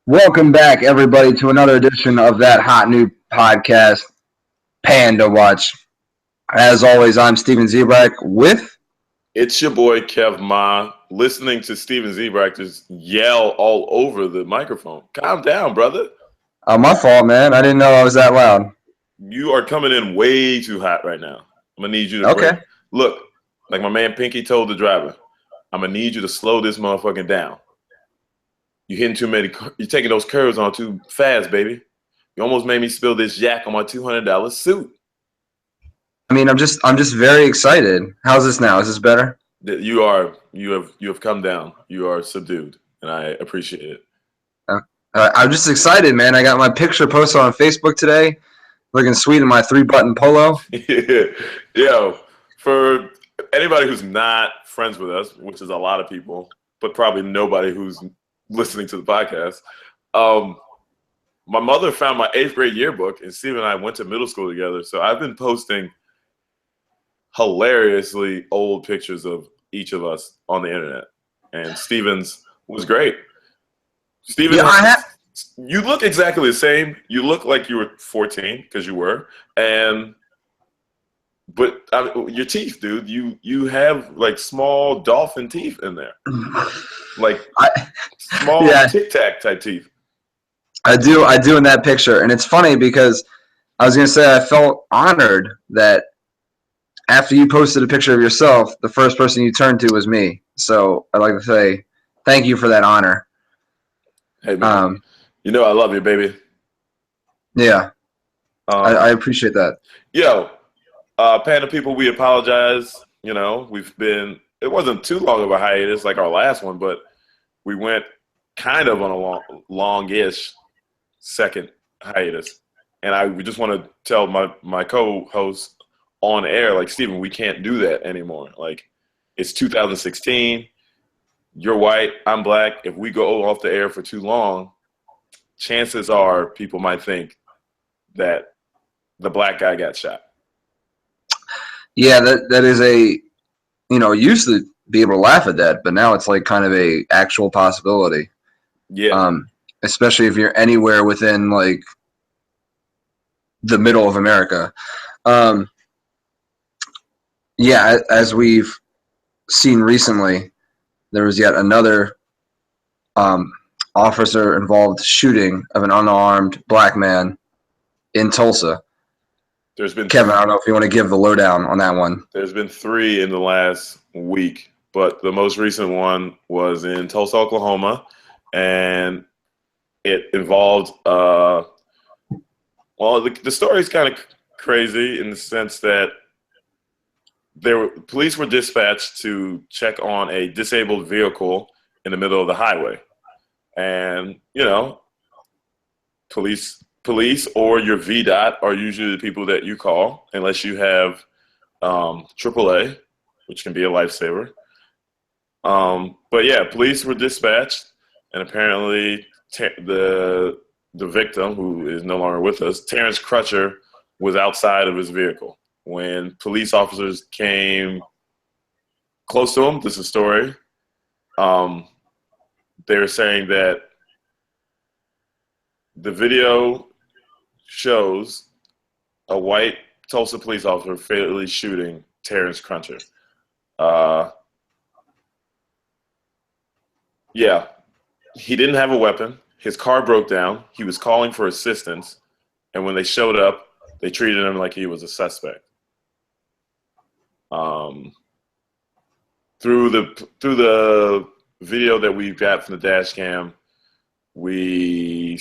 Welcome back, everybody, to another edition of that hot new podcast, Panda Watch. As always, I'm Steven Zebrack with. It's your boy Kev Ma, listening to Steven Zebrack just yell all over the microphone. Calm down, brother. Oh, my fault, man. I didn't know I was that loud. You are coming in way too hot right now. I'm gonna need you to Okay. break. Look, like my man Pinky told the driver, I'm gonna need you to slow this motherfucking down. You're hitting too many. You're taking those curves on too fast, baby. You almost made me spill this yak on my $200 suit. I mean, I'm just very excited. How's this now? Is this better? You have come down. You are subdued, and I appreciate it. I'm just excited, man. I got my picture posted on Facebook today, looking sweet in my 3-button polo. Yo, for anybody who's not friends with us, which is a lot of people, but probably nobody who's listening to the podcast, my mother found my 8th grade yearbook, and Steve and I went to middle school together. So I've been posting hilariously old pictures of each of us on the internet, and Steven's was great. Steven, you look exactly the same. You look like you were 14 because you were, but your teeth, dude. You have like small dolphin teeth in there, like small Tic Tac type teeth. I do in that picture, and it's funny because I was gonna say I felt honored that after you posted a picture of yourself, the first person you turned to was me. So I'd like to say thank you for that honor. Hey man, you know I love you, baby. Yeah, I appreciate that. Yo, Panda people, we apologize. You know, it wasn't too long of a hiatus like our last one, but we went kind of on a long-ish second hiatus. And we just want to tell my co-host on air, like, Steven, we can't do that anymore. Like, it's 2016. You're white, I'm black. If we go off the air for too long, chances are people might think that the black guy got shot. Yeah, that is used to be able to laugh at that, but now it's like kind of a actual possibility. Yeah. Especially if you're anywhere within like the middle of America. Yeah, as we've seen recently, there was yet another officer-involved shooting of an unarmed black man in Tulsa. There's been Kevin, I don't know if you want to give the lowdown on that one. There's been 3 in the last week, but the most recent one was in Tulsa, Oklahoma, and it involved the story is kind of crazy in the sense that police were dispatched to check on a disabled vehicle in the middle of the highway. And, you know, police or your VDOT are usually the people that you call, unless you have AAA, which can be a lifesaver. But yeah, police were dispatched, and apparently the victim, who is no longer with us, Terrence Crutcher, was outside of his vehicle. When police officers came close to him, this is a story, they were saying that the video shows a white Tulsa police officer fatally shooting Terrence Crutcher. Yeah, he didn't have a weapon. His car broke down. He was calling for assistance, and when they showed up, they treated him like he was a suspect. Through the video that we've got from the dash cam, we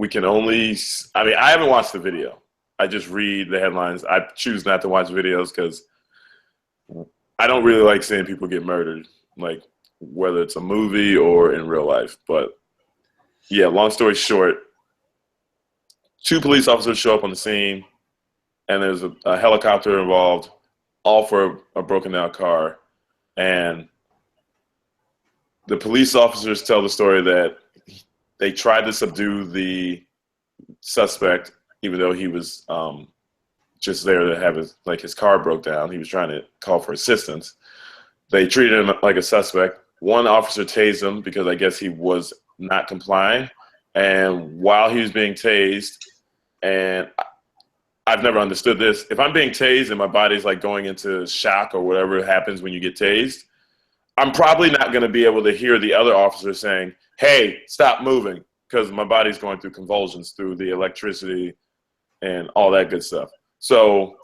can only. I mean, I haven't watched the video. I just read the headlines. I choose not to watch videos because I don't really like seeing people get murdered, like whether it's a movie or in real life. But yeah, long story short, 2 police officers show up on the scene, and there's a helicopter involved, all for a broken down car. And the police officers tell the story that they tried to subdue the suspect, even though he was just there to have his car broke down. He was trying to call for assistance. They treated him like a suspect. One officer tased him because I guess he was not complying, And while he was being tased, and I've never understood this. If I'm being tased and my body's like going into shock or whatever happens when you get tased, I'm probably not going to be able to hear the other officer saying, hey, stop moving, because my body's going through convulsions through the electricity and all that good stuff. So,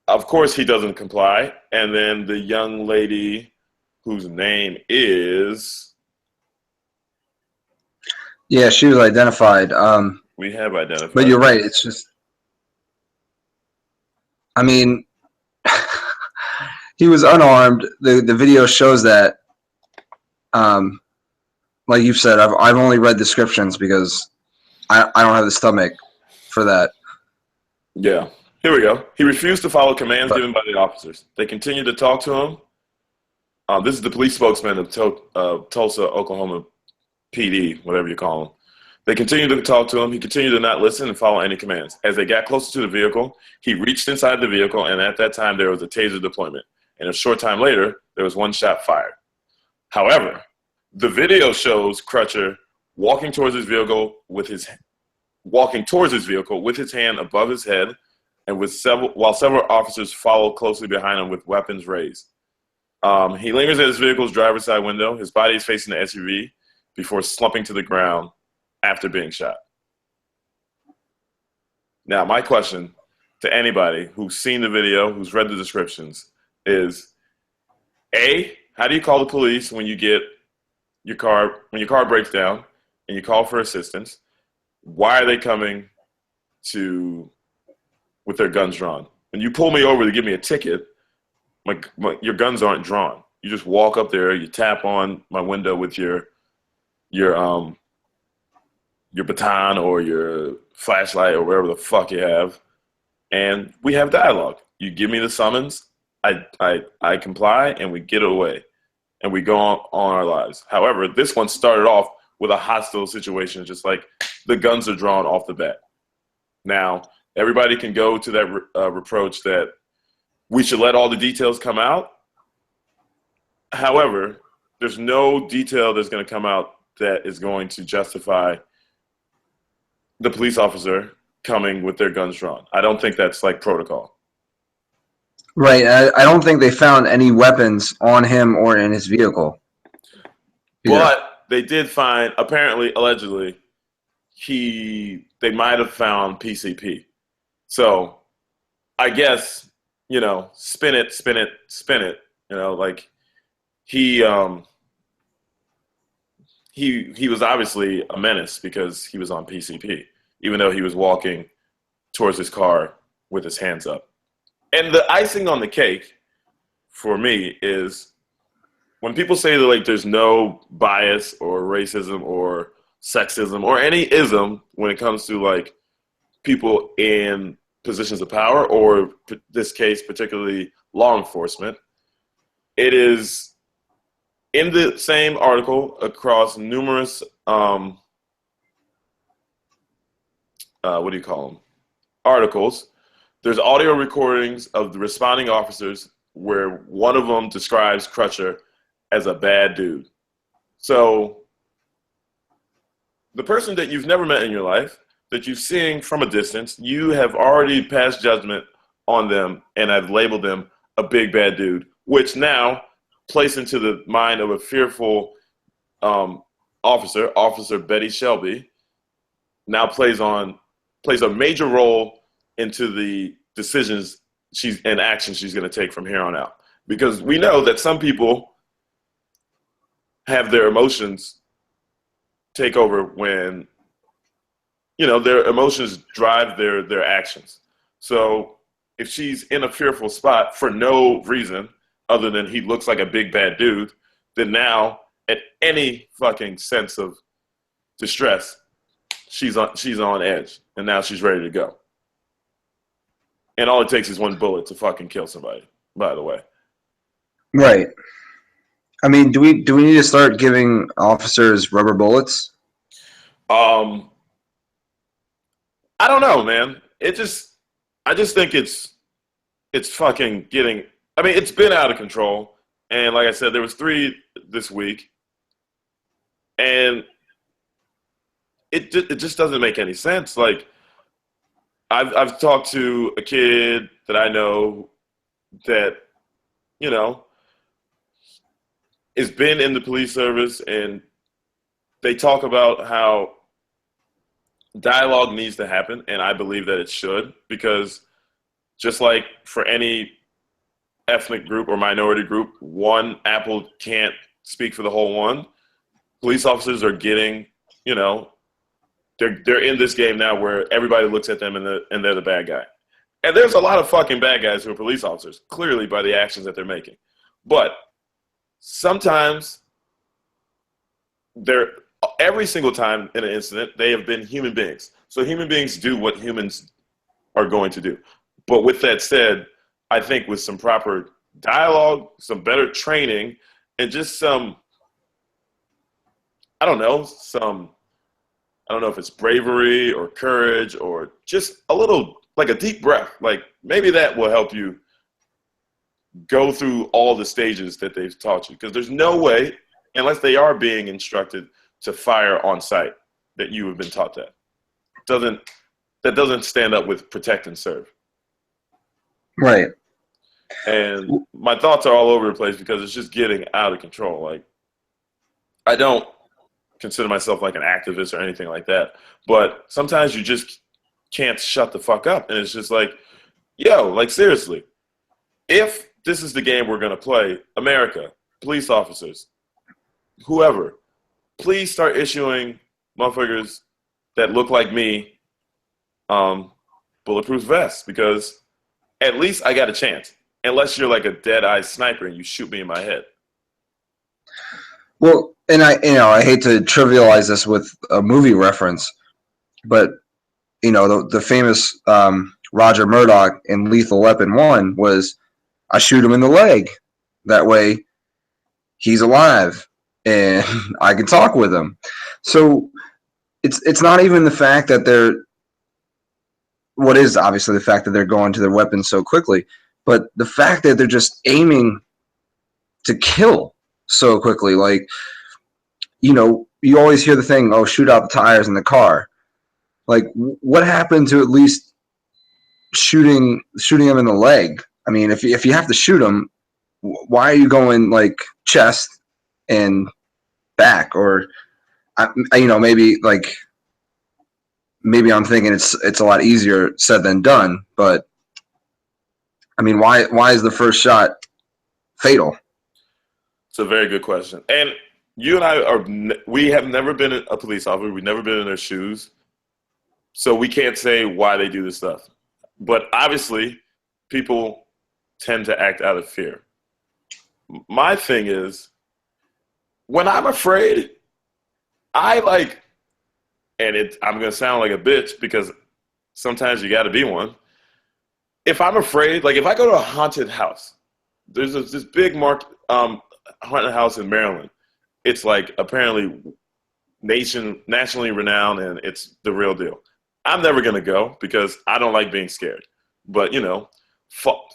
of course, he doesn't comply. And then the young lady whose name is... Yeah, she was identified. We have identified. But you're right. It's just... I mean, he was unarmed. The video shows that. Like you've said, I've only read descriptions because I don't have the stomach for that. Yeah. Here we go. He refused to follow commands given by the officers. They continued to talk to him. This is the police spokesman of Tulsa, Oklahoma PD, whatever you call him. They continued to talk to him. He continued to not listen and follow any commands. As they got closer to the vehicle, he reached inside the vehicle, and at that time there was a taser deployment. And a short time later, there was one shot fired. However, the video shows Crutcher walking towards his vehicle with his hand above his head, and while several officers follow closely behind him with weapons raised. He lingers at his vehicle's driver's side window. His body is facing the SUV before slumping to the ground after being shot. Now, my question to anybody who's seen the video, who's read the descriptions, is A, how do you call the police when you get your car breaks down and you call for assistance? Why are they coming with their guns drawn? When you pull me over to give me a ticket, your guns aren't drawn. You just walk up there, you tap on my window with your baton or your flashlight or whatever the fuck you have, and we have dialogue. You give me the summons, I comply, and we get away, and we go on our lives. However, this one started off with a hostile situation, just like the guns are drawn off the bat. Now, everybody can go to that reproach that we should let all the details come out. However, there's no detail that's going to come out that is going to justify the police officer coming with their guns drawn. I don't think that's like protocol. Right. I don't think they found any weapons on him or in his vehicle. But they did find, apparently, allegedly, they might have found PCP. So I guess, spin it. Like he was obviously a menace because he was on PCP, even though he was walking towards his car with his hands up. And the icing on the cake for me is when people say that like there's no bias or racism or sexism or any ism when it comes to like people in positions of power, or this case particularly law enforcement, it is in the same article across numerous articles. There's audio recordings of the responding officers where one of them describes Crutcher as a bad dude. So the person that you've never met in your life, that you've seen from a distance, you have already passed judgment on them and have labeled them a big bad dude, which now placed into the mind of a fearful Officer Betty Shelby, now plays a major role into the decisions and actions she's going to take from here on out. Because we know that some people have their emotions take over when, their emotions drive their actions. So if she's in a fearful spot for no reason other than he looks like a big bad dude, then now at any fucking sense of distress, she's on edge, and now she's ready to go. And all it takes is one bullet to fucking kill somebody, by the way. Right. I mean, do we need to start giving officers rubber bullets? I don't know, man. I just think it's fucking getting. I mean, it's been out of control, and like I said, there was 3 this week, and it just doesn't make any sense. Like, I've talked to a kid that I know that, you know, has been in the police service, and they talk about how dialogue needs to happen, and I believe that it should, because just like for any ethnic group or minority group, one apple can't speak for the whole one. Police officers are getting, you know, they're in this game now where everybody looks at them and they're the bad guy. And there's a lot of fucking bad guys who are police officers, clearly by the actions that they're making. But sometimes every single time in an incident, they have been human beings. So human beings do what humans are going to do. But with that said, I think with some proper dialogue, some better training, and just some, I don't know if it's bravery or courage or just a little, like a deep breath. Like, maybe that will help you go through all the stages that they've taught you. Because there's no way, unless they are being instructed to fire on sight, that you have been taught that. That doesn't stand up with protect and serve. Right. And my thoughts are all over the place because it's just getting out of control. Like, I don't consider myself like an activist or anything like that, but sometimes you just can't shut the fuck up. And it's just like, yo, like, seriously, if this is the game we're going to play, America, police officers, whoever, please start issuing motherfuckers that look like me bulletproof vests, because at least I got a chance. Unless you're like a dead-eye sniper and you shoot me in my head. Well, and I hate to trivialize this with a movie reference, but the famous Roger Murdoch in Lethal Weapon 1 was, I shoot him in the leg. That way, he's alive and I can talk with him. So it's not even the fact that what is obviously the fact that they're going to their weapons so quickly, but the fact that they're just aiming to kill so quickly. Like, you always hear the thing, oh, shoot out the tires in the car. Like, what happened to at least shooting them in the leg? I mean, if you have to shoot them, why are you going like chest and back? Or, maybe I'm thinking it's a lot easier said than done, but I mean, why is the first shot fatal? It's a very good question. And you and I we have never been a police officer. We've never been in their shoes. So we can't say why they do this stuff. But obviously, people tend to act out of fear. My thing is, when I'm afraid, I'm going to sound like a bitch because sometimes you got to be one. If I'm afraid, like if I go to a haunted house, there's this big haunted house in Maryland. It's like apparently nationally renowned, and it's the real deal. I'm never going to go because I don't like being scared. But,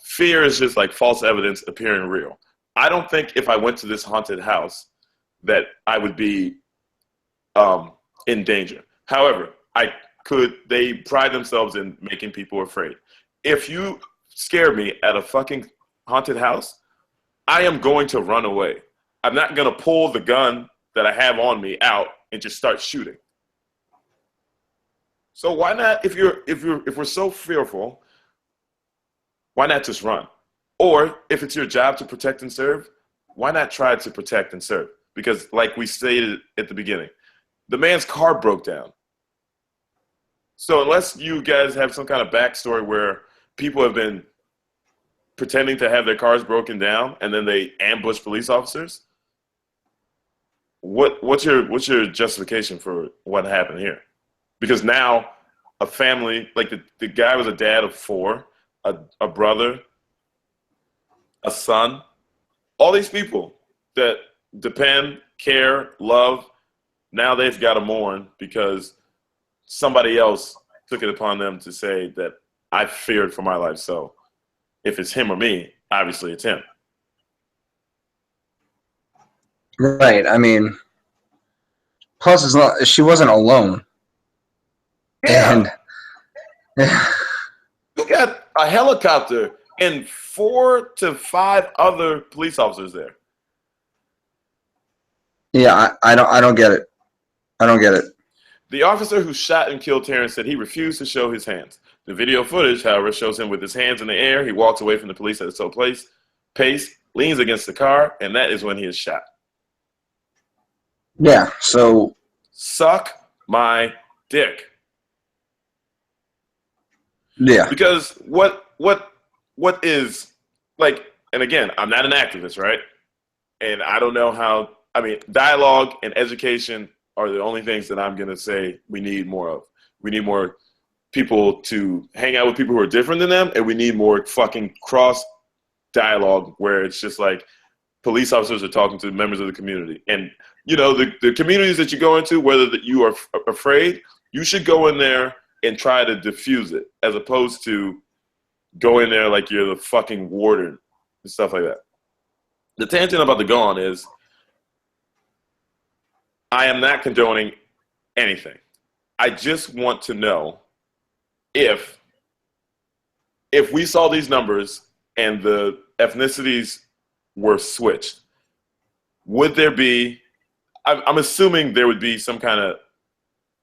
fear is just like false evidence appearing real. I don't think if I went to this haunted house that I would be in danger. However, they pride themselves in making people afraid. If you scare me at a fucking haunted house, I am going to run away. I'm not going to pull the gun that I have on me out and just start shooting. So why not, if we're so fearful, why not just run? Or if it's your job to protect and serve, why not try to protect and serve? Because like we stated at the beginning, the man's car broke down. So unless you guys have some kind of backstory where people have been pretending to have their cars broken down and then they ambush police officers, what's your justification for what happened here? Because now a family, like the guy was a dad of 4, a brother, a son, all these people that depend, care, love, now they've got to mourn because somebody else took it upon them to say that I feared for my life. So if it's him or me, obviously it's him. Right. I mean, plus she wasn't alone. Yeah. And You got a helicopter and 4 to 5 other police officers there. yeah, I don't get it. I don't get it. The officer who shot and killed Terrence said he refused to show his hands. The video footage, however, shows him with his hands in the air. He walks away from the police at a slow pace, leans against the car, and that is when he is shot. Yeah, so Suck my dick. yeah. Because what is, like, and again, I'm not an activist, right? And I don't know how, I mean, dialogue and education are the only things that I'm going to say we need more of. We need more people to hang out with people who are different than them, and we need more fucking cross dialogue where it's just like police officers are talking to members of the community. And, you know, the communities that you go into, whether that you are afraid, you should go in there and try to diffuse it, as opposed to go in there like you're the fucking warden and stuff like that. The tangent I'm about to go on is I am not condoning anything. I just want to know if we saw these numbers and the ethnicities were switched, would there be, I'm assuming there would be some kind of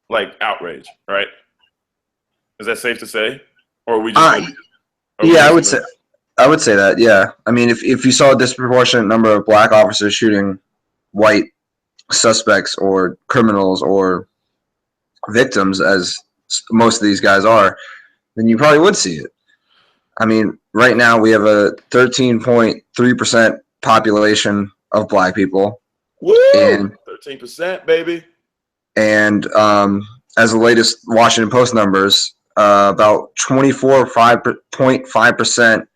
like outrage, right? Is that safe to say? Or are we just yeah, I would say that, yeah. I mean, if you saw a disproportionate number of black officers shooting white suspects or criminals or victims, as most of these guys are, then you probably would see it. I mean, right now we have a 13.3% population of black people. Woo! And 13%, baby. And as the latest Washington Post numbers, about 24.5%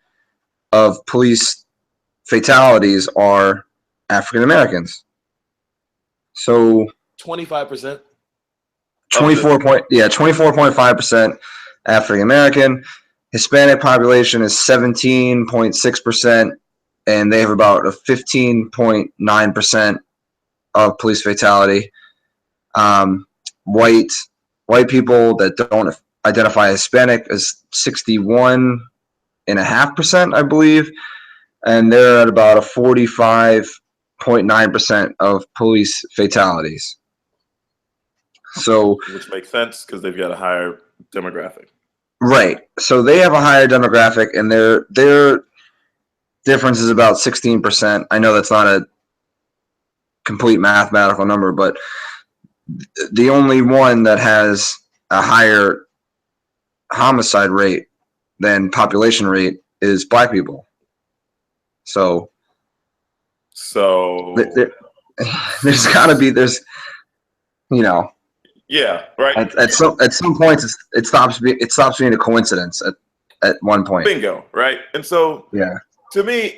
of police fatalities are African Americans. So 25%. 24.5% African American. Hispanic population is 17.6%, and they have about a 15.9% of police fatality. White people that don't identify as Hispanic is 61.5%, I believe, and they're at about a 45.9% of police fatalities. So, which makes sense because they've got a higher demographic. Right. So they have a higher demographic, and their difference is about 16%. I know that's not a complete mathematical number, but the only one that has a higher homicide rate than population rate is black people. So there's got to be, you know. Yeah, right. At some points, it stops being a coincidence. At one point, bingo, right? And so, yeah, to me,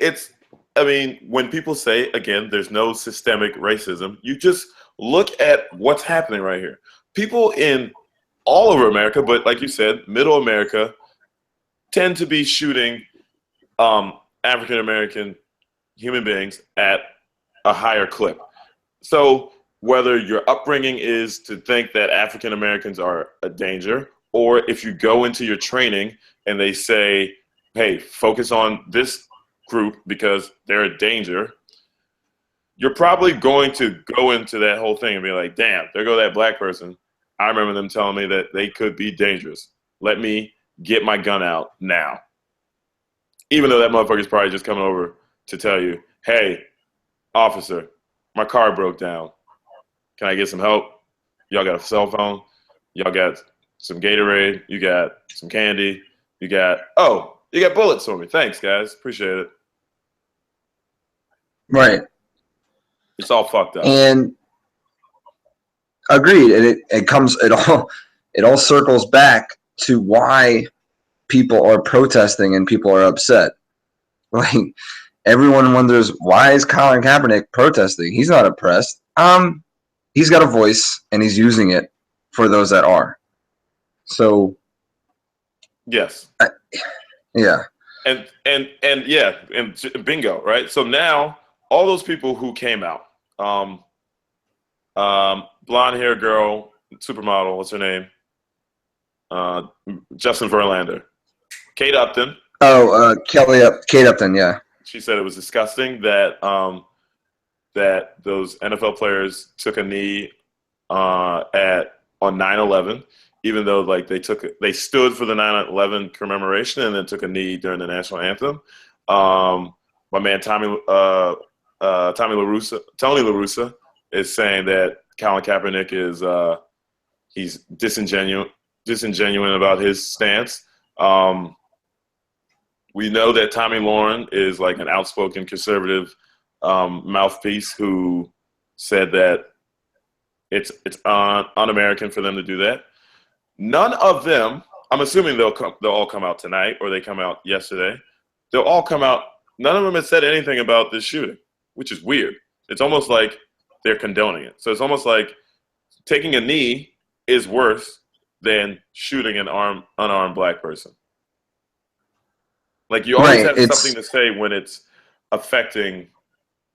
when people say, again, there's no systemic racism, you just look at what's happening right here. People in all over America, but like you said, middle America, tend to be shooting African American human beings at a higher clip. So whether your upbringing is to think that African Americans are a danger, or if you go into your training and they say, hey, focus on this group because they're a danger, you're probably going to go into that whole thing and be like, damn, there go that black person. I remember them telling me that they could be dangerous. Let me get my gun out now. Even though that motherfucker's probably just coming over to tell you, hey, officer, my car broke down. Can I get some help? Y'all got a cell phone? Y'all got some Gatorade? You got some candy? You got bullets for me. Thanks, guys. Appreciate it. Right. It's all fucked up. And agreed. And it all circles back to why people are protesting and people are upset. Like, everyone wonders, why is Colin Kaepernick protesting? He's not oppressed. He's got a voice, and he's using it for those that are. So, yes, yeah, and bingo, right? So now all those people who came out, blonde hair girl, supermodel, what's her name? Justin Verlander. Kate Upton. Oh, Kate Upton, yeah. She said it was disgusting that that those NFL players took a knee on 9/11, even though like they stood for the 9/11 commemoration and then took a knee during the national anthem. My man Tony La Russa is saying that Colin Kaepernick is he's disingenuous about his stance. We know that Tommy Lauren is like an outspoken conservative mouthpiece who said that it's un-American for them to do that. None of them, I'm assuming they'll all come out tonight, or they come out yesterday. They'll all come out. None of them have said anything about this shooting, which is weird. It's almost like they're condoning it. So it's almost like taking a knee is worse than shooting an unarmed black person. Like you always have something to say when it's affecting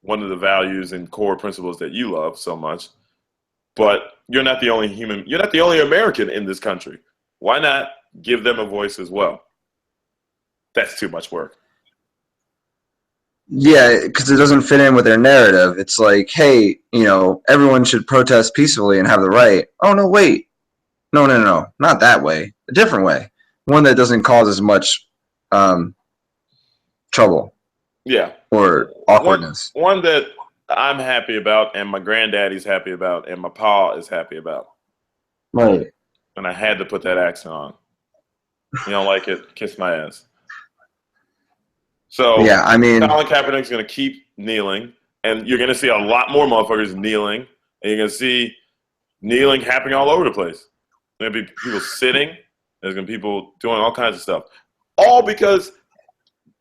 one of the values and core principles that you love so much. But you're not the only human. You're not the only American in this country. Why not give them a voice as well? That's too much work. Yeah, because it doesn't fit in with their narrative. It's like, hey, everyone should protest peacefully and have the right. Oh, no, wait. No, not that way. A different way. One that doesn't cause as much trouble. Yeah. Or awkwardness. One that I'm happy about, and my granddaddy's happy about, and my pa is happy about. Right. And I had to put that accent on. You don't like it? Kiss my ass. So yeah, I mean, Colin Kaepernick's going to keep kneeling, and you're going to see a lot more motherfuckers kneeling, and you're going to see kneeling happening all over the place. There's going to be people sitting. There's going to be people doing all kinds of stuff. All because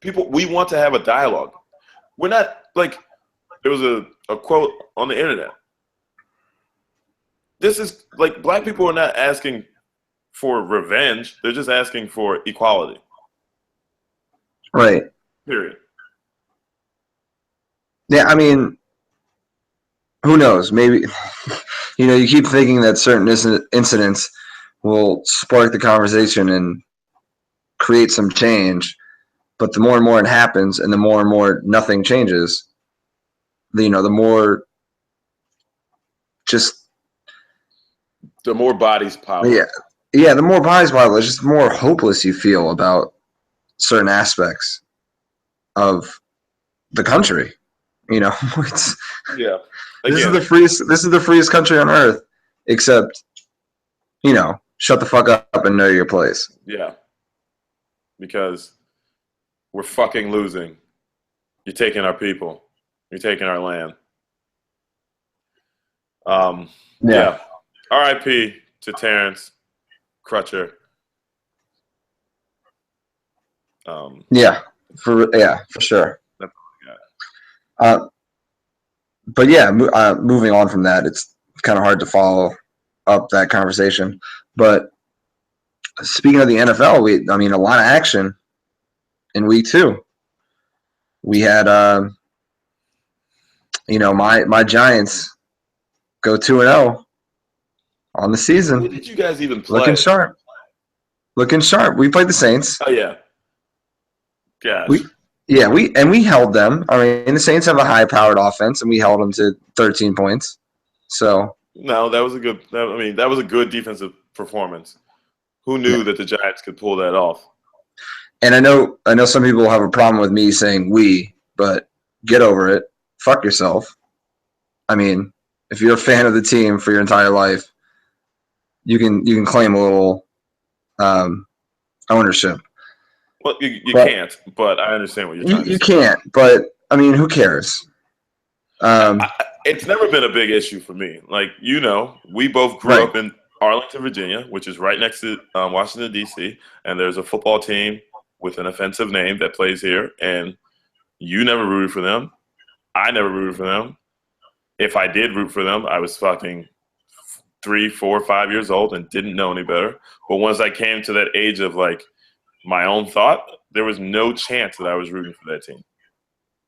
we want to have a dialogue. We're not, like, there was a quote on the internet. This is, like, black people are not asking for revenge. They're just asking for equality. Right. Period. Yeah, I mean, who knows? Maybe, you keep thinking that certain incidents will spark the conversation and create some change. But the more and more it happens and more nothing changes, the more just... The more bodies pile up. Yeah, the more bodies pile up, just the more hopeless you feel about certain aspects of the country. It's... Yeah. This is the freest country on earth, except, shut the fuck up and know your place. Yeah. Because we're fucking losing. You're taking our people. You're taking our land. Yeah. R.I.P. to Terrence Crutcher. For sure. But yeah, moving on from that, it's kind of hard to follow up that conversation. But speaking of the NFL, a lot of action in week 2. We had, my Giants go 2-0 on the season. Who did you guys even play? Looking sharp. We played the Saints. Oh yeah. Gosh. We held them. I mean, the Saints have a high-powered offense, and we held them to 13 points. So no, that was a good defensive performance. Who knew that the Giants could pull that off? And I know some people have a problem with me saying we, but get over it. Fuck yourself. I mean, if you're a fan of the team for your entire life, you can claim a little ownership. Well, you can't, but I understand what you're trying to say. You can't, but, I mean, who cares? It's never been a big issue for me. Like, we both grew up in Arlington, Virginia, which is right next to Washington, D.C., and there's a football team with an offensive name that plays here, and you never rooted for them. I never rooted for them. If I did root for them, I was fucking 3, 4, 5 years old and didn't know any better. But once I came to that age of, like, my own thought, there was no chance that I was rooting for that team.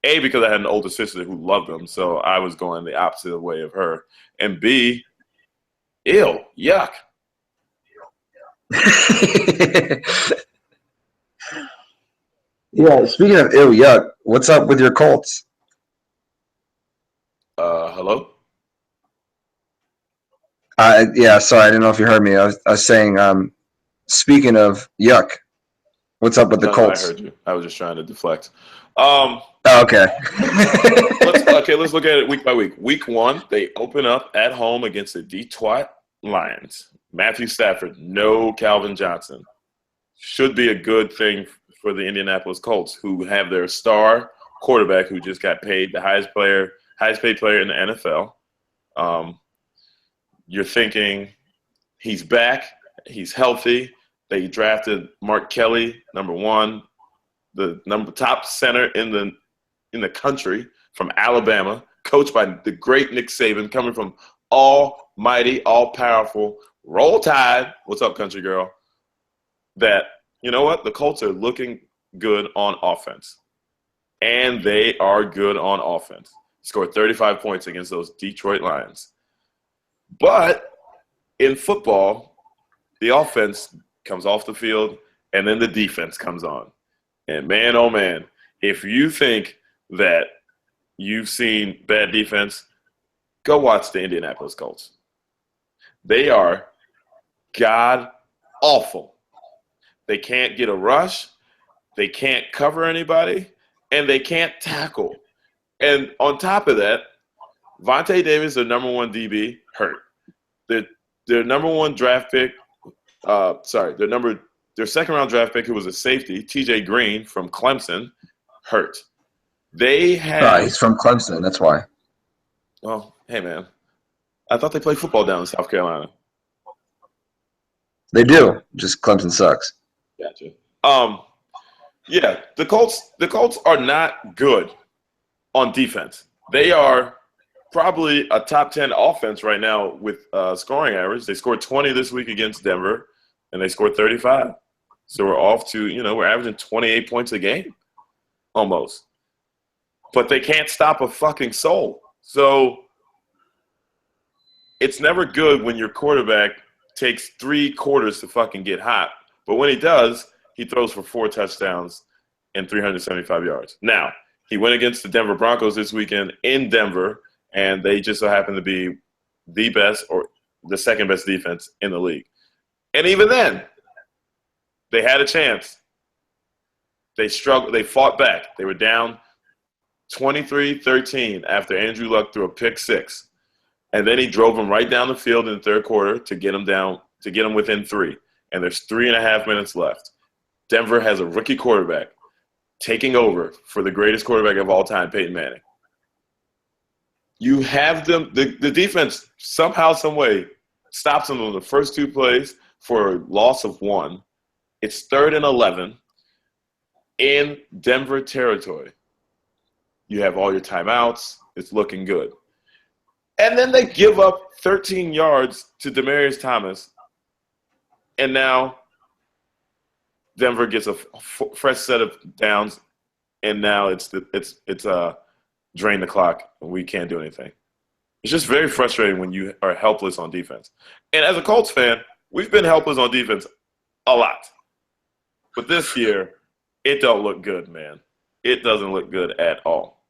A, because I had an older sister who loved them, so I was going the opposite way of her. And B, ew, yuck. Yeah, speaking of ew, yuck, what's up with your Colts? Hello? Yeah, sorry, I didn't know if you heard me. I was saying, speaking of yuck, what's up with the No, I Colts? heard you. I was just trying to deflect. Um, Oh, okay. let's look at it week by week. Week 1, they open up at home against the Detroit Lions. Matthew Stafford, no Calvin Johnson. Should be a good thing for the Indianapolis Colts, who have their star quarterback who just got paid the highest paid player in the NFL. You're thinking he's back, he's healthy. They drafted Mark Kelly, number 1, the top center in the country from Alabama, coached by the great Nick Saban, coming from almighty, all-powerful Roll Tide. What's up, country girl? That, you know what? The Colts are looking good on offense. And they are good on offense. Scored 35 points against those Detroit Lions. But in football, the offense comes off the field, and then the defense comes on. And man, oh man, if you think that you've seen bad defense, go watch the Indianapolis Colts. They are god-awful. They can't get a rush, they can't cover anybody, and they can't tackle. And on top of that, Vontae Davis, their number 1 DB, hurt. Their number 1 draft pick, their second-round draft pick, who was a safety, TJ Green from Clemson, hurt. They have. He's from Clemson. That's why. Oh, hey man, I thought they played football down in South Carolina. They do. Just Clemson sucks. Gotcha. Yeah, the Colts are not good on defense. They are probably a top 10 offense right now with scoring average. They scored 20 this week against Denver, and they scored 35. So we're off to, we're averaging 28 points a game, almost. But they can't stop a fucking soul. So it's never good when your quarterback takes 3 quarters to fucking get hot. But when he does, he throws for 4 touchdowns and 375 yards. Now, he went against the Denver Broncos this weekend in Denver, and they just so happen to be the best or the second best defense in the league. And even then, they had a chance. They struggled. They fought back. They were down 23-13 after Andrew Luck threw a pick 6. And then he drove them right down the field in the third quarter to get them within 3. And there's 3.5 minutes left. Denver has a rookie quarterback taking over for the greatest quarterback of all time, Peyton Manning. You have them, the defense somehow, some way stops them on the first 2 plays for a loss of 1. It's 3rd and 11 in Denver territory. You have all your timeouts. It's looking good. And then they give up 13 yards to Demaryius Thomas. And now Denver gets a fresh set of downs, and now it's drain the clock, and we can't do anything. It's just very frustrating when you are helpless on defense. And as a Colts fan, we've been helpless on defense a lot. But this year, it don't look good, man. It doesn't look good at all.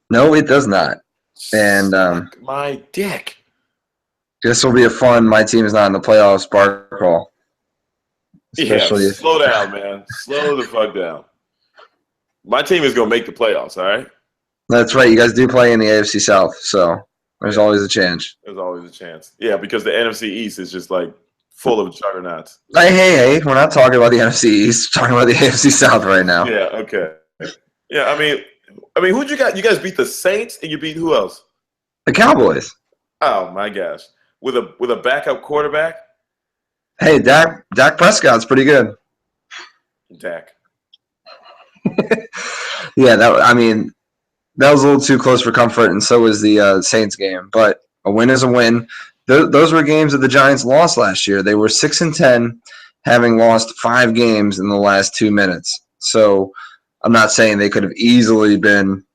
No, it does not. And my dick. This will be a fun. My team is not in the playoffs sparkle. Especially slow down, man. Slow the fuck down. My team is going to make the playoffs, all right? That's right. You guys do play in the AFC South, so there's always a chance. There's always a chance. Yeah, because the NFC East is just like full of juggernauts. Hey, we're not talking about the NFC East. We're talking about the AFC South right now. Yeah, okay. Yeah, I mean, who'd you got? You guys beat the Saints, and you beat who else? The Cowboys. Oh my gosh, with a backup quarterback. Hey, Dak Prescott's pretty good. Dak. Yeah, that was a little too close for comfort, and so was the Saints game. But a win is a win. Those were games that the Giants lost last year. They were 6-10, having lost 5 games in the last 2 minutes. So I'm not saying they could have easily been,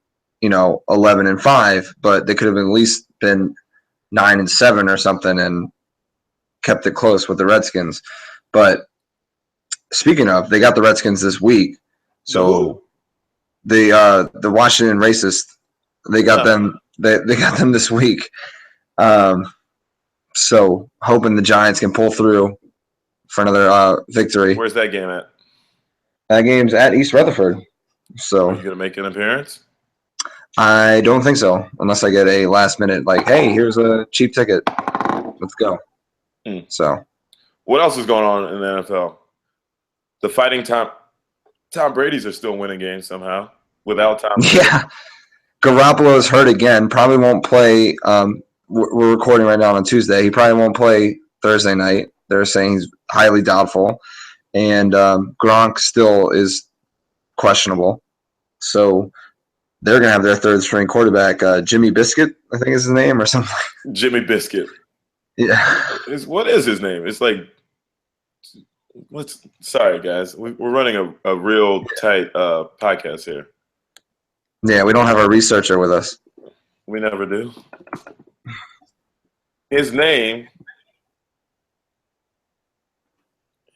11-5, but they could have at least been 9-7 or something. And kept it close with the Redskins. But speaking of, they got the Redskins this week. So the Washington racists, they got them. They got them this week. So hoping the Giants can pull through for another victory. Where's that game at? That game's at East Rutherford. So are you gonna make an appearance? I don't think so, unless I get a last minute like, hey, here's a cheap ticket. Let's go. So what else is going on in the NFL? The fighting Tom Brady's are still winning games somehow without Tom Brady. Yeah. Garoppolo is hurt again. Probably won't play. We're recording right now on Tuesday. He probably won't play Thursday night. They're saying he's highly doubtful. And Gronk still is questionable. So they're going to have their third string quarterback, Jimmy Biscuit, I think is his name, or something. Jimmy Biscuit. Yeah. What is his name? It's like, sorry, guys. We're running a real tight podcast here. Yeah, we don't have our researcher with us. We never do. His name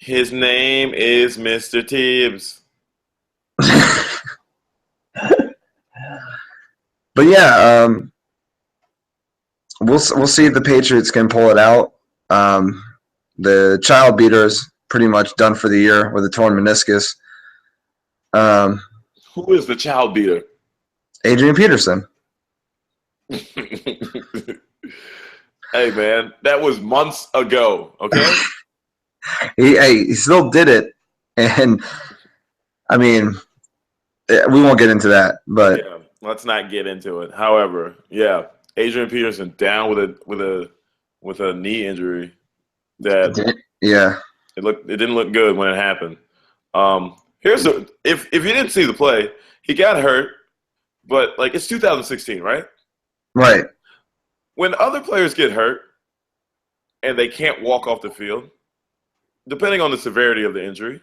is Mr. Tibbs. But yeah, we'll see if the Patriots can pull it out. The child beater's pretty much done for the year with a torn meniscus. Who is the child beater? Adrian Peterson. Hey man, that was months ago. Okay. He still did it, and I mean, we won't get into that, but yeah, let's not get into it. However, yeah, Adrian Peterson down with a knee injury that it didn't look good when it happened. If you didn't see the play, he got hurt, but like it's 2016, right? Right. When other players get hurt and they can't walk off the field, depending on the severity of the injury,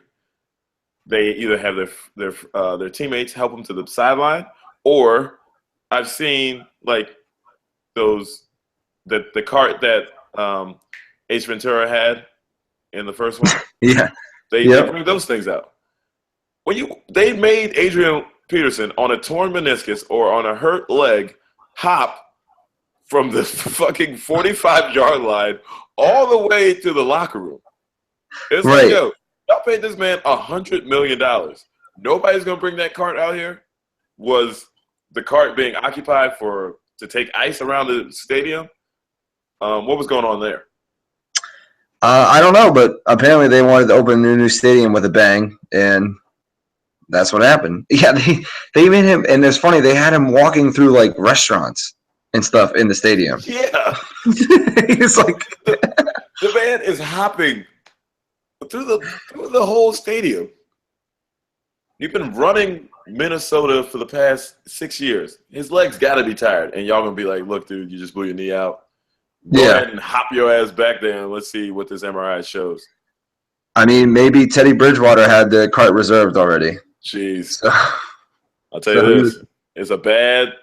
they either have their teammates help them to the sideline, or I've seen like the cart that Ace Ventura had in the first one. Yeah, they bring those things out. They made Adrian Peterson on a torn meniscus or on a hurt leg hop from the fucking 45-yard line all the way to the locker room. It's like, yo, y'all paid this man $100 million. Nobody's going to bring that cart out here? Was the cart being occupied to take ice around the stadium? What was going on there? I don't know, but apparently they wanted to open a new stadium with a bang, and that's what happened. Yeah, they made him, and it's funny, they had him walking through like restaurants and stuff in the stadium. Yeah. He's like the man is hopping through the whole stadium. You've been running Minnesota for the past 6 years. His legs got to be tired, and y'all gonna be like, "Look, dude, you just blew your knee out. Go ahead and hop your ass back there, and let's see what this MRI shows." I mean, maybe Teddy Bridgewater had the cart reserved already. Jeez, I'll tell you this: it's a bad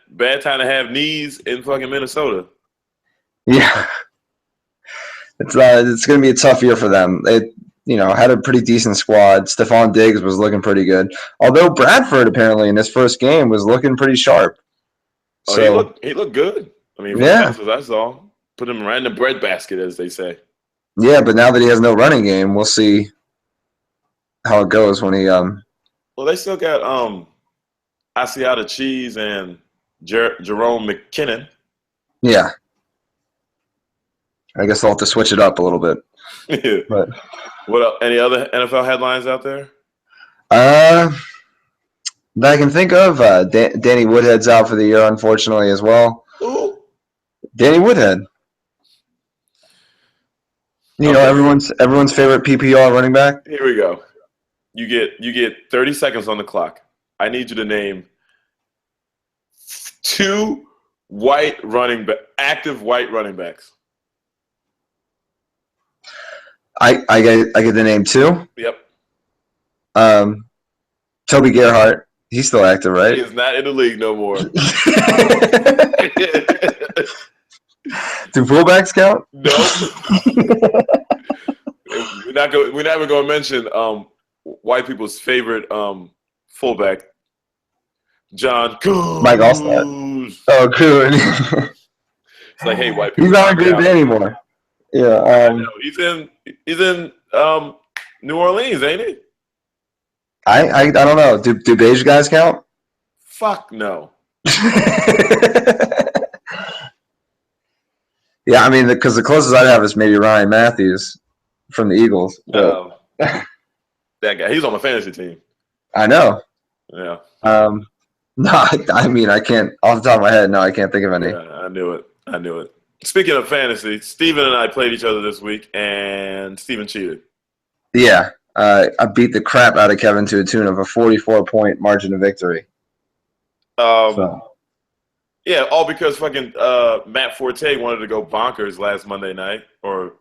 time to have knees in fucking Minnesota. Yeah, it's gonna be a tough year for them. It had a pretty decent squad. Stephon Diggs was looking pretty good, although Bradford apparently in his first game was looking pretty sharp. Oh, so, he looked good. I mean, that's what I saw. Put him right in the breadbasket, as they say. Yeah, but now that he has no running game, we'll see how it goes when he. Well, they still got Asiata Cheese and Jerome McKinnon. Yeah. I guess I'll have to switch it up a little bit. But what else? Any other NFL headlines out there? That I can think of. Danny Woodhead's out for the year, unfortunately, as well. Ooh. Danny Woodhead. Everyone's favorite PPR running back. Here we go. You get 30 seconds on the clock. I need you to name 2 active white running backs. I get the name 2. Yep. Toby Gerhart. He's still active, right? He is not in the league no more. Do fullbacks count? No. We're not even going to mention white people's favorite fullback, John Coons. Mike Allstott. Oh, Coon. It's like, hey, white people. He's not in Green Bay anymore. Yeah. I know. He's in New Orleans, ain't he? I don't know. Do beige guys count? Fuck no. Yeah, I mean, because the closest I'd have is maybe Ryan Matthews from the Eagles. That guy, he's on my fantasy team. I know. Yeah. No, I mean, I can't, off the top of my head, no, I can't think of any. Yeah, I knew it. Speaking of fantasy, Steven and I played each other this week, and Steven cheated. Yeah. I beat the crap out of Kevin to a tune of a 44-point margin of victory. Yeah, all because fucking Matt Forte wanted to go bonkers last Monday night or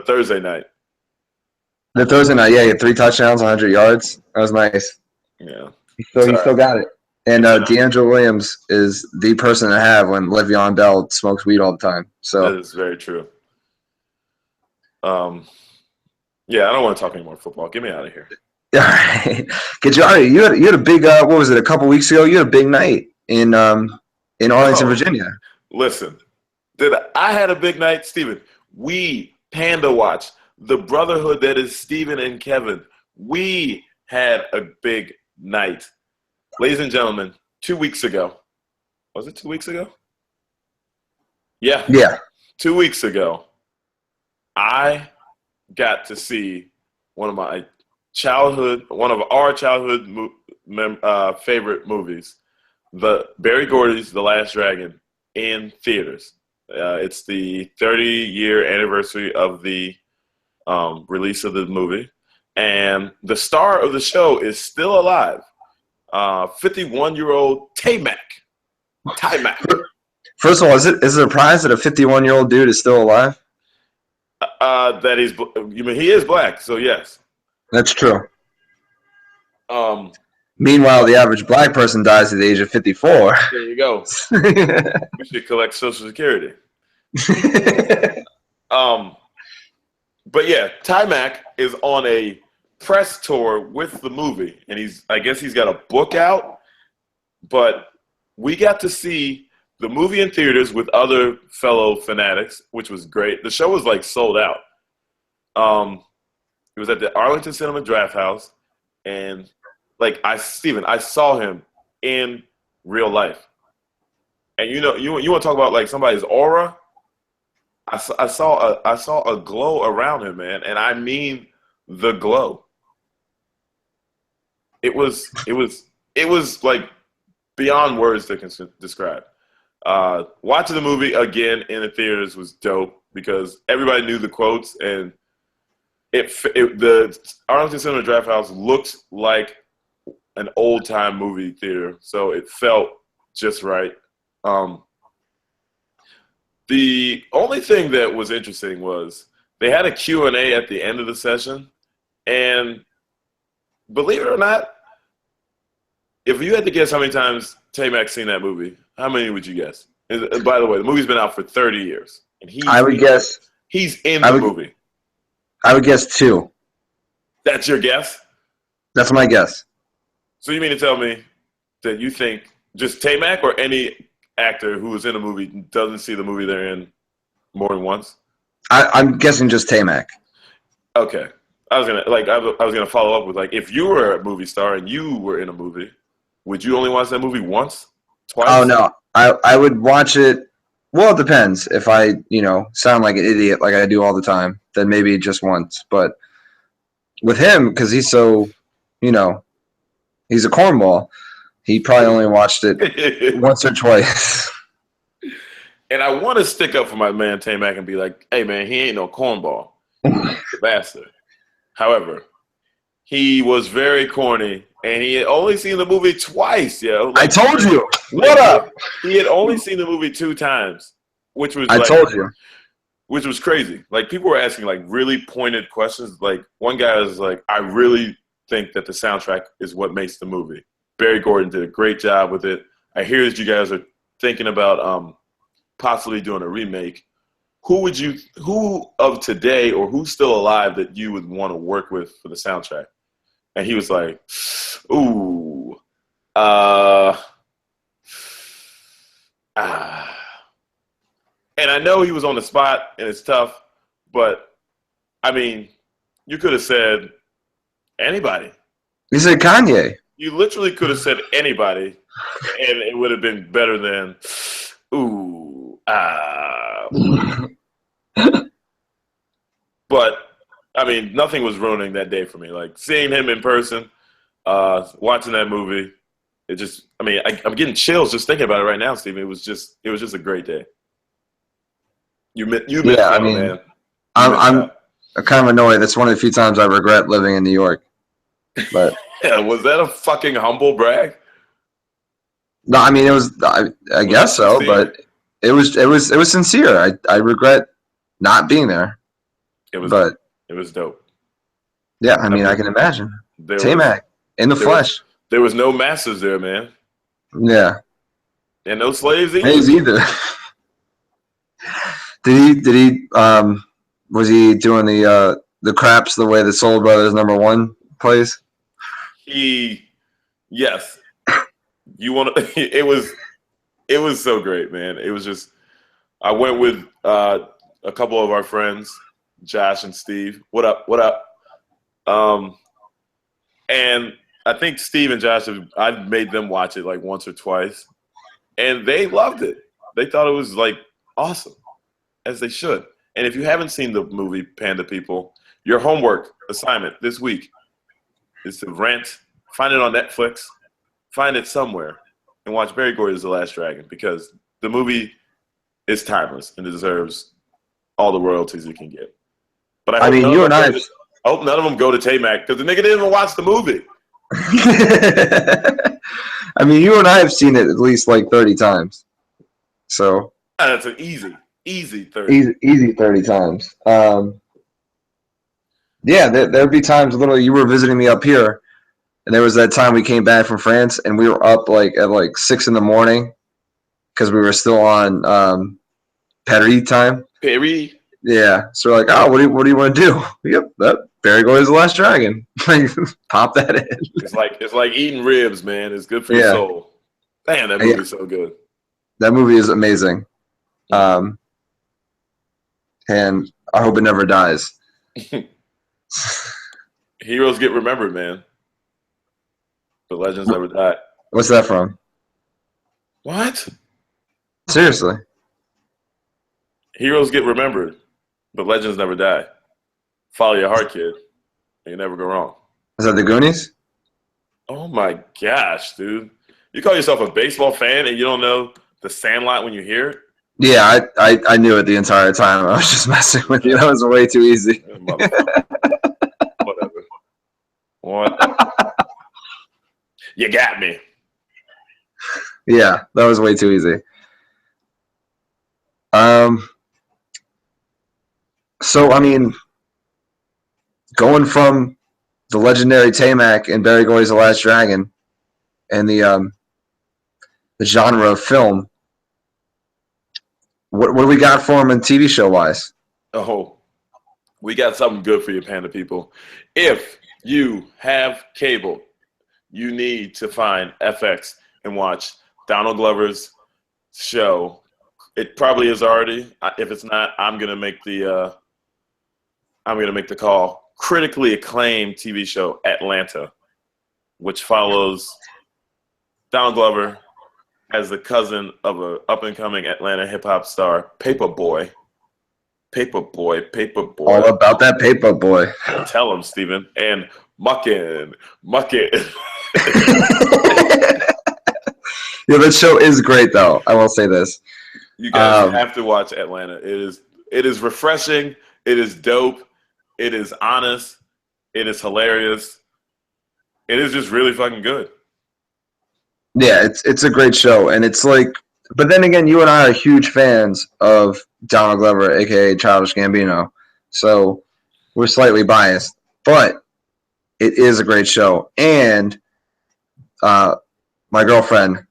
Thursday night. The Thursday night, yeah, he had 3 touchdowns, 100 yards. That was nice. Yeah. He still got it. And D'Angelo Williams is the person to have when Le'Veon Bell smokes weed all the time. So that is very true. Yeah, I don't want to talk any more football. Get me out of here. All right. Get you out of here. You had a big, what was it, a couple weeks ago? You had a big night in Arlington, Virginia. Listen, I had a big night, Steven. We, PandaWatch, the brotherhood that is Steven and Kevin, we had a big night. Ladies and gentlemen, 2 weeks ago. Was it 2 weeks ago? Yeah. 2 weeks ago, I got to see one of our childhood favorite movies, Barry Gordy's The Last Dragon, in theaters. It's the 30-year anniversary of the release of the movie, and the star of the show is still alive. 51-year-old Ty-Mac. First of all, is it a surprise that a 51-year-old dude is still alive? He is black, so yes. That's true. Meanwhile, the average black person dies at the age of 54. There you go. We should collect Social Security. But yeah, Ty-Mac is on a press tour with the movie, and I guess he's got a book out. But we got to see the movie in theaters with other fellow fanatics, which was great. The show was like sold out. It was at the Arlington Cinema Draft House, and I saw him in real life. And you want to talk about like somebody's aura? I saw a glow around him, man, and I mean the glow. It was like beyond words that can describe. Watching the movie again in the theaters was dope because everybody knew the quotes, and the Arlington Cinema Draft House looks like an old-time movie theater, so it felt just right. The only thing that was interesting was they had a Q&A at the end of the session, and believe it or not, if you had to guess how many times Tay-Mac's seen that movie, how many would you guess? And by the way, the movie's been out for 30 years. And he's in the movie. I would guess 2. That's your guess? That's my guess. So you mean to tell me that you think just Tay-Mac or any actor who was in a movie doesn't see the movie they're in more than once? I'm guessing just Tay-Mac. Okay. I was gonna follow up with if you were a movie star and you were in a movie, would you only watch that movie once? Twice? Oh no. I would watch it. Well, it depends. If I, sound like an idiot like I do all the time, then maybe just once. But with him, because he's so, he's a cornball, he probably only watched it once or twice. And I want to stick up for my man Tay-Mac and be like, hey, man, he ain't no cornball. Bastard. However, he was very corny, and he had only seen the movie twice, yo. I told you. What up? He had only seen the movie 2 times, which was told you. Which was crazy. People were asking really pointed questions. One guy was like, I really think that the soundtrack is what makes the movie. Barry Gordon did a great job with it. I hear that you guys are thinking about possibly doing a remake. who of today or who's still alive that you would want to work with for the soundtrack? And he was like, ooh, and I know he was on the spot and it's tough, but I mean, you could have said anybody. You said Kanye. You literally could have said anybody, and it would have been better than, ooh, But, I mean, nothing was ruining that day for me. Like, seeing him in person, watching that movie, it just, I mean, I'm getting chills just thinking about it right now, Steven. It was just a great day. You missed out, man. I'm kind of annoyed. That's one of the few times I regret living in New York. But yeah, was that a fucking humble brag? No, I mean it was. I guess so, but it was sincere. I regret not being there. It was dope. Yeah, I mean I can imagine. T-Mac in the flesh. There was no masters there, man. Yeah, and no slaves either. Slaves either. Did he? Was he doing the craps the way the Soul Brothers #1 plays? Yes. You want to? It was so great, man. It was just. I went with a couple of our friends, Josh and Steve. What up? And I think Steve and Josh, I've made them watch it like once or twice, and they loved it. They thought it was like awesome, as they should. And if you haven't seen the movie Panda People, your homework assignment this week is to rent, find it on Netflix, find it somewhere, and watch Barry Gordy's The Last Dragon, because the movie is timeless and it deserves all the royalties it can get. But I mean, you and I hope none of them go to T-Mac, because the nigga didn't even watch the movie. I mean, you and I have seen it at least like 30 times. So that's an easy 30. Easy 30 times. Yeah, there'd be times literally you were visiting me up here, and there was that time we came back from France, and we were up like at like 6 a.m. because we were still on Paris time. Paris. Yeah, so we're like, oh, what do you want to do? Yep, that Barry Gordy's The Last Dragon. Pop that in. It's like eating ribs, man. It's good for your soul. Man, that movie's so good. That movie is amazing. And I hope it never dies. Heroes get remembered, man. But legends never die. What's that from? What? Seriously. Heroes get remembered, but legends never die. Follow your heart, kid. And you never go wrong. Is that the Goonies? Oh my gosh, dude. You call yourself a baseball fan and you don't know The Sandlot when you hear it? Yeah, I knew it the entire time. I was just messing with you. That was way too easy. Whatever. What? You got me. Yeah, that was way too easy. So, I mean, going from the legendary T-Mac and Barry Gordy's The Last Dragon and the genre of film, what do we got for him in TV show wise? Oh, we got something good for you, Panda people. If you have cable, you need to find FX and watch Donald Glover's show. It probably is already. If it's not, I'm gonna make the call. Critically acclaimed TV show Atlanta, which follows Donald Glover as the cousin of a up-and-coming Atlanta hip-hop star, Paperboy. All about that Paperboy. Tell him, Steven. And Muckin'. Yeah, that show is great, though. I will say this. You guys have to watch Atlanta. It is refreshing. It is dope. It is honest. It is hilarious. It is just really fucking good. Yeah, it's a great show, and it's like, but then again, you and I are huge fans of Donald Glover, aka Childish Gambino, so we're slightly biased, but it is a great show, and my girlfriend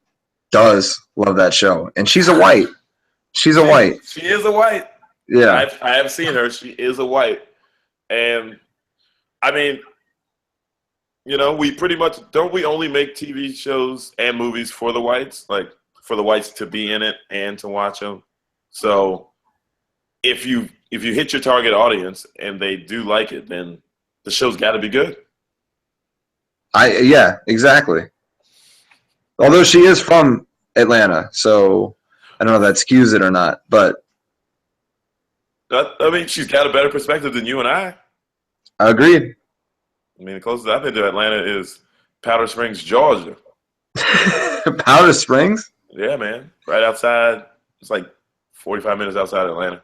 does love that show, and she's a white. She is a white. Yeah. I have seen her. She is a white. And, I mean, you know, we pretty much – don't we only make TV shows and movies for the whites? Like, for the whites to be in it and to watch them. So if you hit your target audience and they do like it, then the show's got to be good. Yeah, exactly. Although she is from Atlanta, so I don't know if that skews it or not. But I mean, she's got a better perspective than you and I. Agreed. I mean, the closest I've been to Atlanta is Powder Springs, Georgia. Powder Springs? Yeah, man. Right outside. It's like 45 minutes outside Atlanta.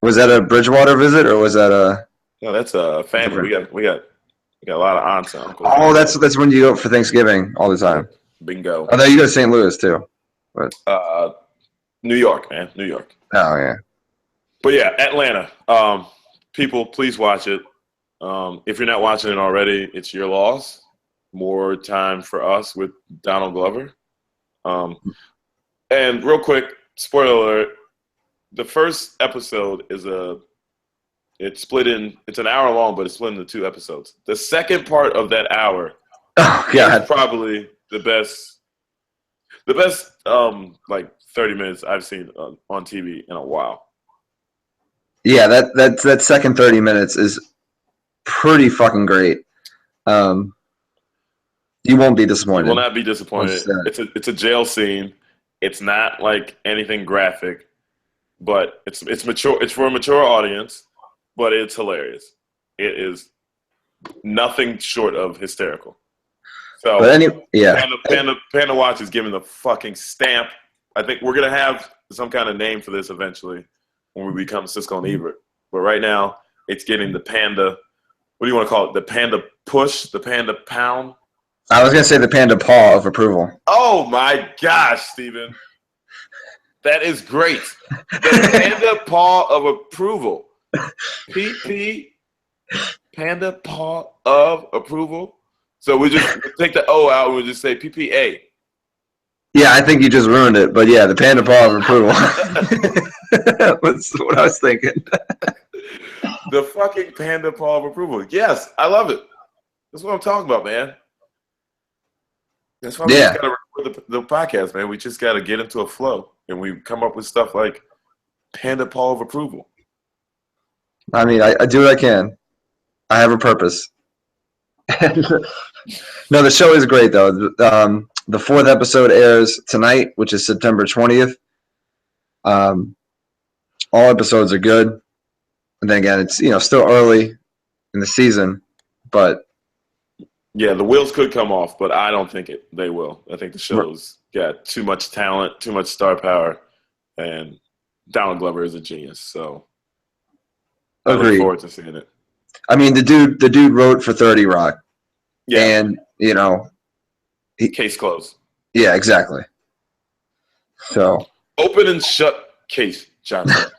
Was that a Bridgewater visit or was that a? No, that's a family. We got a lot of aunts and uncles. Oh, that's when you go for Thanksgiving all the time. Bingo. I thought you go to St. Louis too. But New York, man. New York. Oh yeah. But yeah, Atlanta. People, please watch it. If you're not watching it already, it's your loss. More time for us with Donald Glover. And real quick, spoiler alert, the first episode is it's an hour long, but it's split into 2 episodes. The second part of that hour is probably the best like 30 minutes I've seen on TV in a while. Yeah, that second 30 minutes is pretty fucking great. You won't be disappointed. You will not be disappointed. It's a jail scene. It's not like anything graphic, but it's mature. It's for a mature audience, but it's hilarious. It is nothing short of hysterical. So, PandaWatch is giving the fucking stamp. I think we're gonna have some kind of name for this eventually when we become Siskel and Ebert. But right now, it's getting the Panda. What do you want to call it? The Panda Push, the Panda Pound. I was gonna say the Panda Paw of Approval. Oh my gosh, Steven. That is great. The Panda Paw of Approval. PP, Panda Paw of Approval. So we just take the O out and we just say PPA. Yeah, I think you just ruined it. But yeah, the Panda Paw of Approval. That's what I was thinking. The fucking Panda Paw of Approval. Yes, I love it. That's what I'm talking about, man. That's why we just got to record the podcast, man. We just got to get into a flow. And we come up with stuff like Panda Paw of Approval. I mean, I do what I can. I have a purpose. No, the show is great, though. The 4th episode airs tonight, which is September 20th. All episodes are good. And then again, it's still early in the season, but yeah, the wheels could come off, but I don't think they will. I think the show's got too much talent, too much star power, and Donald Glover is a genius. So I look forward to seeing it. I mean, the dude wrote for 30 Rock. Yeah. And, case closed. Yeah, exactly. So. Open and shut case, Johnson.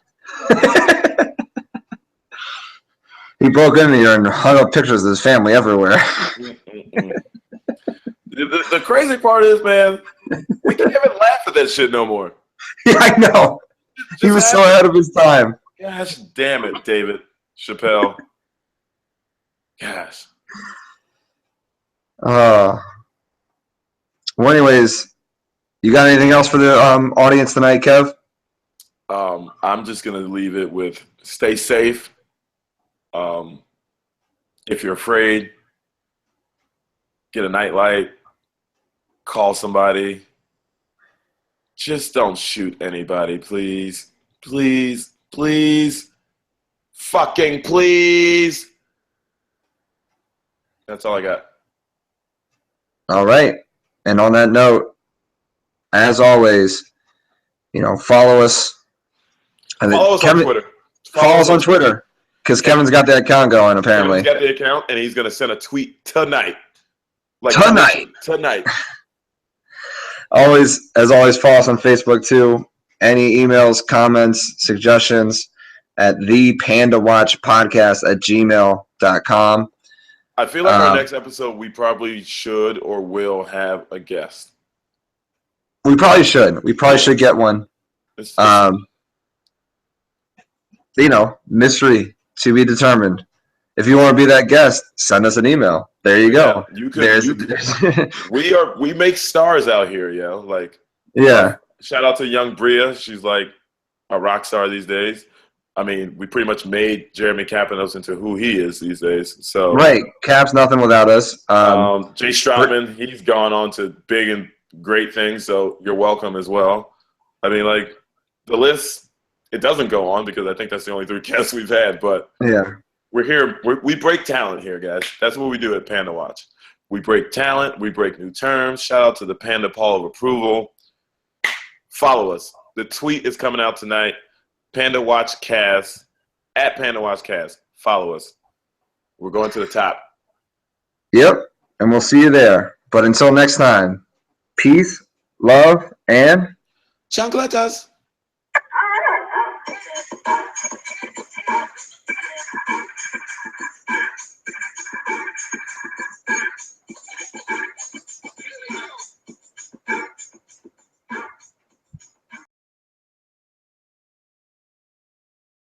He broke in here and hung up pictures of his family everywhere. The crazy part is, man, we can't even laugh at that shit no more. Yeah, I know. He was so ahead of his time. Gosh damn it, David Chappelle. Gosh. Well, anyways, you got anything else for the audience tonight, Kev? I'm just going to leave it with stay safe. If you're afraid, get a nightlight, call somebody. Just don't shoot anybody, please. Please, please, fucking please. That's all I got. All right. And on that note, as always, follow us. Follow us on Twitter. Follow us on Twitter. Because Kevin's got that account going, apparently. Kevin's got the account, and he's going to send a tweet tonight. Tonight. As always, follow us on Facebook, too. Any emails, comments, suggestions at thepandawatchpodcast@gmail.com. I feel like our next episode, we probably should or will have a guest. We probably should. We probably should get one. mystery to be determined. If you want to be that guest, send us an email. There you go. You could. We make stars out here, yo. Like, yeah. Shout out to young Bria. She's like a rock star these days. I mean, we pretty much made Jeremy Kapanos into who he is these days. So right, Cap's nothing without us. Jay Stratman, he's gone on to big and great things. So you're welcome as well. I mean, like the list, it doesn't go on because I think that's the only 3 guests we've had. But yeah, we're here. We break talent here, guys. That's what we do at Panda Watch. We break talent. We break new terms. Shout out to the Panda Paw of Approval. Follow us. The tweet is coming out tonight. PandaWatch Cast, at PandaWatch Cast. Follow us. We're going to the top. Yep, and we'll see you there. But until next time, peace, love, and chancletas.